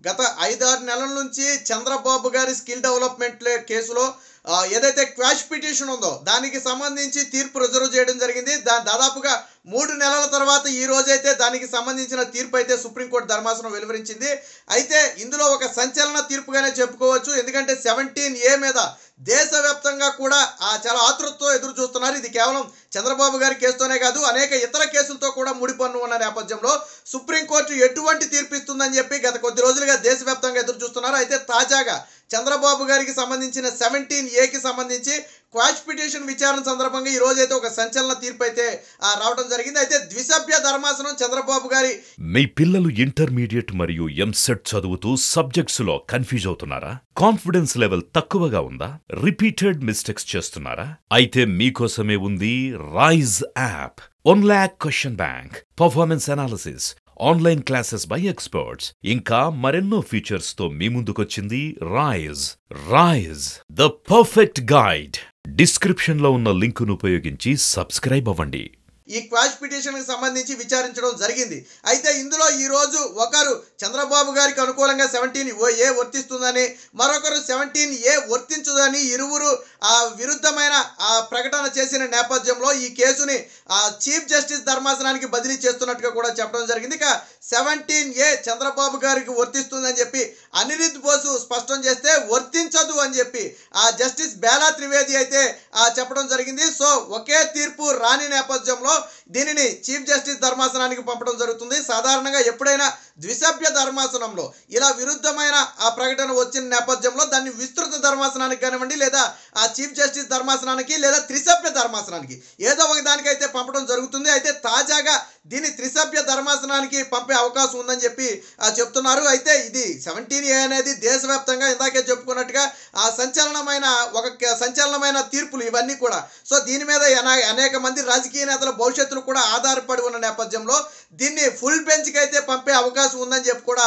గత 5-6 నెలల నుంచి చంద్రబాబు గారి స్కిల్ డెవలప్మెంట్ కేసులో ఏదైతే క్వాష్ పిటిషన్ ఉందో దానికి సంబంధించి తీర్పు రిజర్వ్ చేయడం జరిగింది. దాదాపుగా 3 నెలల తర్వాత ఈ రోజైతే దానికి సంబంధించిన తీర్పు అయితే సుప్రీంకోర్టు ధర్మాసనం వెలువరించింది. అయితే ఇందులో ఒక సంచలన తీర్పుగానే చెప్పుకోవచ్చు. ఎందుకంటే 17A మీద దేశవ్యాప్తంగా కూడా చాలా ఆతృతతో ఎదురు చూస్తున్నారు. ఇది కేవలం చంద్రబాబు గారి కేసుతోనే కాదు, అనేక ఇతర కేసులతో కూడా ముడిపన్ను ఉన్న నేపథ్యంలో సుప్రీంకోర్టు ఎటువంటి తీర్పు ఇస్తుందని చెప్పి గత కొద్ది రోజులుగా దేశవ్యాప్తంగా ఎదురు చూస్తున్నారు. అయితే తాజాగా చంద్రబాబు గారికి సంబంధించిన 17Aకి సంబంధించి క్వాష్ పిటిషన్ విచారణ సందర్భంగా ఈ రోజైతే ఒక సంచలన తీర్పు అయితే రావడం జరిగింది. అయితే ద్విసభ్య ధర్మాసనం చంద్రబాబు గారి మీ పిల్లలు ఇంటర్మీడియట్ మరియు ఎంసెట్ చదువుతూ సబ్జెక్ట్స్ లో కన్ఫ్యూజ్ అవుతున్నారా? కాన్ఫిడెన్స్ లెవెల్ తక్కువగా ఉందా? రిపీటెడ్ మిస్టేక్స్ చేస్తున్నారా? అయితే మీకోసమే ఉంది Rise app. 1 lakh question bank, performance analysis, online classes by experts, ఇంకా మరెన్నో ఫీచర్స్ తో మీ ముందుకొచ్చింది Rise the perfect guide. Description లో ఉన్న లింకును ఉపయోగించి సబ్స్క్రైబ్ అవ్వండి. ఈ క్వాష్ పిటిషన్కి సంబంధించి విచారించడం జరిగింది. అయితే ఇందులో ఈరోజు ఒకరు చంద్రబాబు గారికి అనుకూలంగా 17A వర్తిస్తుందని, మరొకరు 17A వర్తించదని ఇరువురు విరుద్ధమైన ప్రకటన చేసిన నేపథ్యంలో ఈ కేసుని చీఫ్ జస్టిస్ ధర్మాసనానికి బదిలీ చేస్తున్నట్టుగా కూడా చెప్పడం జరిగింది. ఇక 17A చంద్రబాబు గారికి వర్తిస్తుందని చెప్పి అనిరుద్ బోసు స్పష్టం చేస్తే వర్తించదు అని చెప్పి జస్టిస్ బేలా త్రివేది అయితే చెప్పడం జరిగింది. సో ఒకే తీర్పు రాని నేపథ్యంలో దీనిని చీఫ్ జస్టిస్ ధర్మాసనానికి పంపడం జరుగుతుంది. సాధారణంగా ఎప్పుడైనా ద్విసభ్య ధర్మాసనంలో ఇలా విరుద్ధమైన ప్రకటన వచ్చిన నేపథ్యంలో దాన్ని విస్తృత ధర్మాసనానికి కానివ్వండి, లేదా చీఫ్ జస్టిస్ ధర్మాసనానికి, లేదా త్రిసభ్య ధర్మాసనానికి ఏదో ఒక దానికైతే పంపడం జరుగుతుంది. అయితే తాజాగా దీన్ని త్రిసభ్య ధర్మాసనానికి పంపే అవకాశం ఉందని చెప్పి చెప్తున్నారు. అయితే ఇది 17A అనేది దేశవ్యాప్తంగా ఇందాకే చెప్పుకున్నట్టుగా సంచలనమైన తీర్పులు ఇవన్నీ కూడా. సో దీని మీద అనేక మంది రాజకీయ నేతల భవిష్యత్తును కూడా ఆధారపడి ఉన్న నేపథ్యంలో దీన్ని ఫుల్ బెంచ్కి అయితే పంపే అవకాశం ఉందని చెప్పి కూడా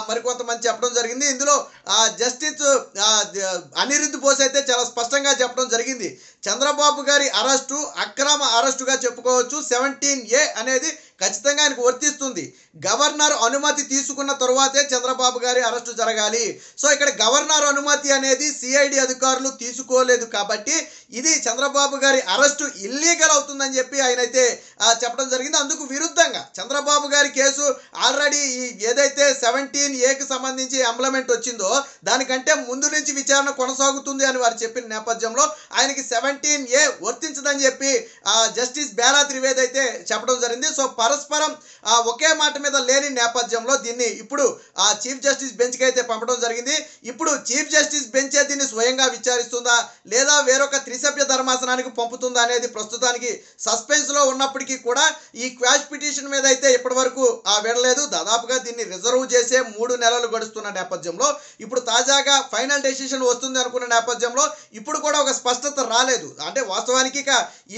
మరికొంతమంది చెప్పడం జరిగింది. ఇందులో జస్టిస్ అనిరుద్ బోస్ అయితే చాలా స్పష్టంగా చెప్పడం జరిగింది. చంద్రబాబు గారి అరెస్టు అక్రమ అరెస్టుగా చెప్పుకోవచ్చు. 17A అనేది ఖచ్చితంగా ఆయనకు వర్తిస్తుంది. గవర్నర్ అనుమతి తీసుకున్న తరువాతే చంద్రబాబు గారి అరెస్టు జరగాలి. సో ఇక్కడ గవర్నర్ అనుమతి అనేది సిఐడి అధికారులు తీసుకోలేదు కాబట్టి ఇది చంద్రబాబు గారి అరెస్టు ఇల్లీగల్ అవుతుందని చెప్పి ఆయనైతే చెప్పడం జరిగింది. అందుకు విరుద్ధంగా చంద్రబాబు గారి కేసు ఆల్రెడీ ఏదైతే 17Aకి సంబంధించి ఎంప్లాయ్మెంట్ వచ్చిందో దానికంటే ముందు నుంచి విచారణ కొనసాగుతుంది అని వారు చెప్పిన నేపథ్యంలో ఆయనకి 17A వర్తించదని చెప్పి జస్టిస్ బేలా త్రివేది అయితే చెప్పడం జరిగింది. సో పరస్పరం ఒకే మాట మీద లేని నేపథ్యంలో దీన్ని ఇప్పుడు చీఫ్ జస్టిస్ బెంచ్కి అయితే పంపడం జరిగింది. ఇప్పుడు చీఫ్ జస్టిస్ బెంచే దీన్ని స్వయంగా విచారిస్తుందా, లేదా వేరొక త్రిసభ్య ధర్మాసనానికి పంపుతుందా అనేది ప్రస్తుతానికి సస్పెన్స్లో ఉన్నప్పటికీ కూడా ఈ క్వాష్ పిటిషన్ మీద అయితే ఇప్పటి వరకు వినలేదు. దాదాపుగా దీన్ని రిజర్వ్ చేసే 3 నెలలు గడుస్తున్న నేపథ్యంలో ఇప్పుడు తాజాగా ఫైనల్ డెసిషన్ వస్తుంది అనుకున్న నేపథ్యంలో ఇప్పుడు కూడా ఒక స్పష్టత రాలేదు. అంటే వాస్తవానికి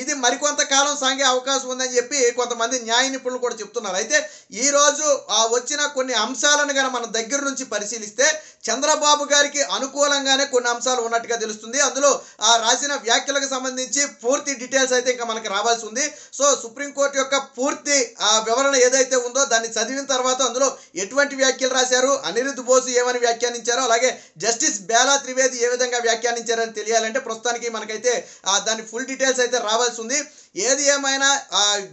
ఇది మరికొంత కాలం సాగే అవకాశం ఉందని చెప్పి కొంతమంది న్యాయ నిపుణులు కూడా చెప్తున్నారు. అయితే ఈ రోజు వచ్చిన కొన్ని అంశాలను కనుక మనం దగ్గర నుంచి పరిశీలిస్తే చంద్రబాబు గారికి అనుకూలంగానే కొన్ని అంశాలు ఉన్నట్టుగా తెలుస్తుంది. అందులో రాసిన వ్యాఖ్యలకు సంబంధించి పూర్తి డీటెయిల్స్ అయితే ఇంకా మనకి రావాల్సి ఉంది. సో సుప్రీంకోర్టు యొక్క పూర్తి వివరణ ఏదైతే ఉందో దాన్ని చదివిన తర్వాత అందులో ఎటువంటి వ్యాఖ్యలు రాశారు, అనిరుద్ బోసు ఏమని వ్యాఖ్యానించారో, అలాగే జస్టిస్ బేలా త్రివేది ఏ విధంగా వ్యాఖ్యానించారని తెలియాలంటే ప్రస్తుతానికి మనకైతే దాని ఫుల్ డీటెయిల్స్ అయితే రావాల్సి ఉంది. ఏది ఏమైనా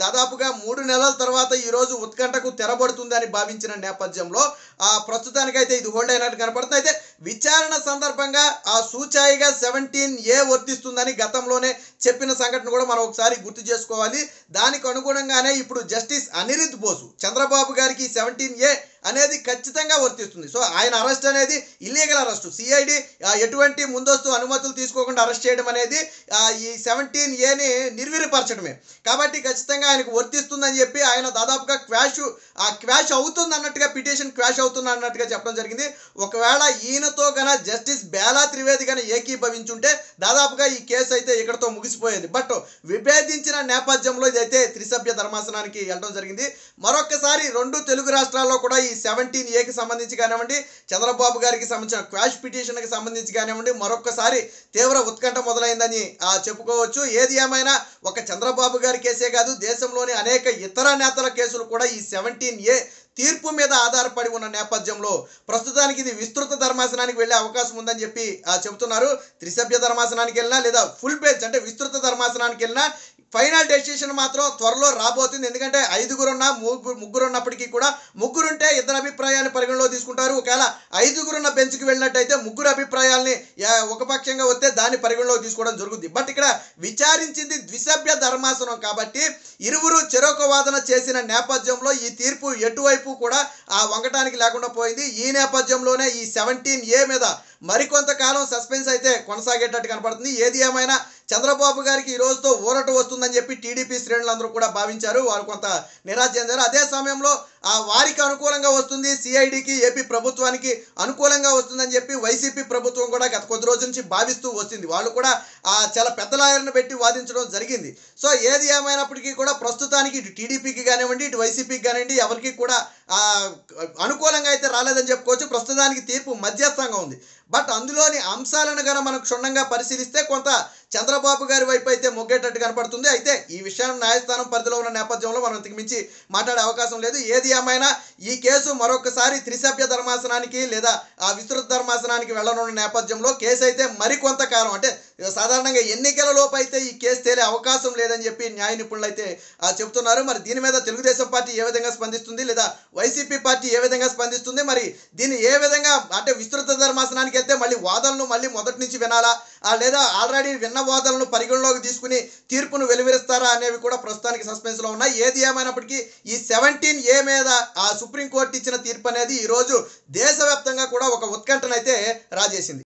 దాదాపుగా 3 నెలల తర్వాత ఈరోజు ఉత్కంఠకు తెరబడుతుందని భావించిన నేపథ్యంలో ప్రస్తుతానికైతే ఇది హోల్డ్ అయినట్టు కనపడుతుంది. అయితే విచారణ సందర్భంగా సూచాయిగా 17A వర్తిస్తుందని గతంలోనే చెప్పిన సంఘటన కూడా మనం ఒకసారి గుర్తు చేసుకోవాలి. దానికి అనుగుణంగానే ఇప్పుడు జస్టిస్ అనిరుద్ బోసు చంద్రబాబు గారికి 17A అనేది ఖచ్చితంగా వర్తిస్తుంది. సో ఆయన అరెస్ట్ అనేది ఇల్లీగల్ అరెస్ట్. సిఐడి ఎటువంటి ముందస్తు అనుమతులు తీసుకోకుండా అరెస్ట్ చేయడం అనేది ఈ 17Aని నిర్వీర్యపరచడమే. కాబట్టి ఖచ్చితంగా ఆయనకు వర్తిస్తుందని చెప్పి ఆయన దాదాపుగా క్వాష్ అవుతుంది అన్నట్టుగా, పిటిషన్ క్వాష్ అవుతుంది అన్నట్టుగా చెప్పడం జరిగింది. ఒకవేళ ఈయనతో గన జస్టిస్ బేలా త్రివేది గన ఏకీభవించుంటే దాదాపుగా ఈ కేసు అయితే ఇక్కడతో ముగిసిపోయేది. బట్ విభేదించిన నేపథ్యంలో ఇదైతే త్రిసభ్య ధర్మాసనానికి వెళ్ళడం జరిగింది. మరొకసారి 2 తెలుగు రాష్ట్రాల్లో కూడా ఈ 17Aకి సంబంధించి కానివ్వండి, చంద్రబాబు గారికి సంబంధించిన క్వాష్ పిటిషన్కి సంబంధించి కానివ్వండి, మరొకసారి తీవ్ర ఉత్కంఠ మొదలైందని చెప్పుకోవచ్చు. ఏది ఏమైనా ఒక చంద్రబాబు గారి కేసే కాదు, దేశంలోని అనేక ఇతర నేతల కేసులు కూడా ఈ 17A తీర్పు మీద ఆధారపడి ఉన్న నేపథ్యంలో ప్రస్తుతానికి ఇది విస్తృత ధర్మాసనానికి వెళ్ళే అవకాశం ఉందని చెప్పి చెబుతున్నారు. త్రిసభ్య ధర్మాసనానికి వెళ్ళినా లేదా ఫుల్ బెంచ్ అంటే విస్తృత ధర్మాసనానికి వెళ్ళినా ఫైనల్ డెసిషన్ మాత్రం త్వరలో రాబోతుంది. ఎందుకంటే ఐదుగురున్న ముగ్గురు ఉన్నప్పటికీ కూడా ముగ్గురుంటే ఇద్దరు అభిప్రాయాన్ని పరిగణలో తీసుకుంటారు. ఒకవేళ ఐదుగురున్న బెంచ్కి వెళ్ళినట్టయితే ముగ్గురు అభిప్రాయాల్ని ఒక పక్షంగా వస్తే దాన్ని పరిగణలో తీసుకోవడం జరుగుతుంది. బట్ ఇక్కడ విచారించింది ద్విసభ్య ధర్మాసనం కాబట్టి ఇరువురు చెరొక వాదన చేసిన నేపథ్యంలో ఈ తీర్పు ఎటువైపు కూడా వంగటానికి లేకుండా పోయింది. ఈ నేపథ్యంలోనే ఈ 17A మీద మరికొంతకాలం సస్పెన్స్ అయితే కొనసాగేటట్టు కనపడుతుంది. ఏది ఏమైనా చంద్రబాబు గారికి ఈ రోజుతో ఊరట వస్తుందని చెప్పి టీడీపీ శ్రేణులందరూ కూడా భావించారు. వారు కొంత నిరాశ చెందారు. అదే సమయంలో వారికి అనుకూలంగా వస్తుంది, సిఐడికి ఏపీ ప్రభుత్వానికి అనుకూలంగా వస్తుందని చెప్పి వైసీపీ ప్రభుత్వం కూడా గత కొద్ది రోజుల నుంచి భావిస్తూ వస్తుంది. వాళ్ళు కూడా చాలా పెద్ద లాయర్లను పెట్టి వాదించడం జరిగింది. సో ఏది ఏమైనప్పటికీ కూడా ప్రస్తుతానికి ఇటు టీడీపీకి కానివ్వండి, ఇటు వైసీపీకి కానివ్వండి, ఎవరికి కూడా అనుకూలంగా అయితే రాలేదని చెప్పుకోవచ్చు. ప్రస్తుతానికి తీర్పు మధ్యస్థంగా ఉంది. బట్ అందులోని అంశాలను కనుక మనం క్షుణ్ణంగా పరిశీలిస్తే కొంత చంద్రబాబు గారి వైపు అయితే మొగ్గేటట్టు కనపడుతుంది. అయితే ఈ విషయం న్యాయస్థానం పరిధిలో ఉన్న నేపథ్యంలో మనం ఇంతకు మించి మాట్లాడే అవకాశం లేదు. ఏది ఏమైనా ఈ కేసు మరొకసారి త్రిసభ్య ధర్మాసనానికి లేదా విస్తృత ధర్మాసనానికి వెళ్ళనున్న నేపథ్యంలో కేసు అయితే మరికొంతకాలం అంటే సాధారణంగా ఎన్నికల లోపు అయితే ఈ కేసు తేలే అవకాశం లేదని చెప్పి న్యాయ నిపుణులు అయితే చెప్తున్నారు. మరి దీని మీద తెలుగుదేశం పార్టీ ఏ విధంగా స్పందిస్తుంది లేదా వైసీపీ పార్టీ ఏ విధంగా స్పందిస్తుంది, మరి దీన్ని ఏ విధంగా అంటే విస్తృత ధర్మాసనానికి వెళ్తే మళ్ళీ వాదనలు మళ్ళీ మొదటి నుంచి వినాలా లేదా ఆల్రెడీ విన్న వాదనలను పరిగణలోకి తీసుకుని తీర్పును వెలువరిస్తారా అనేవి కూడా ప్రస్తుతానికి సస్పెన్స్లో ఉన్నాయి. ఏది ఏమైనప్పటికీ ఈ 17A మీద సుప్రీంకోర్టు ఇచ్చిన తీర్పు అనేది ఈరోజు దేశవ్యాప్తంగా కూడా ఒక ఉత్కంఠనైతే రాజేసింది.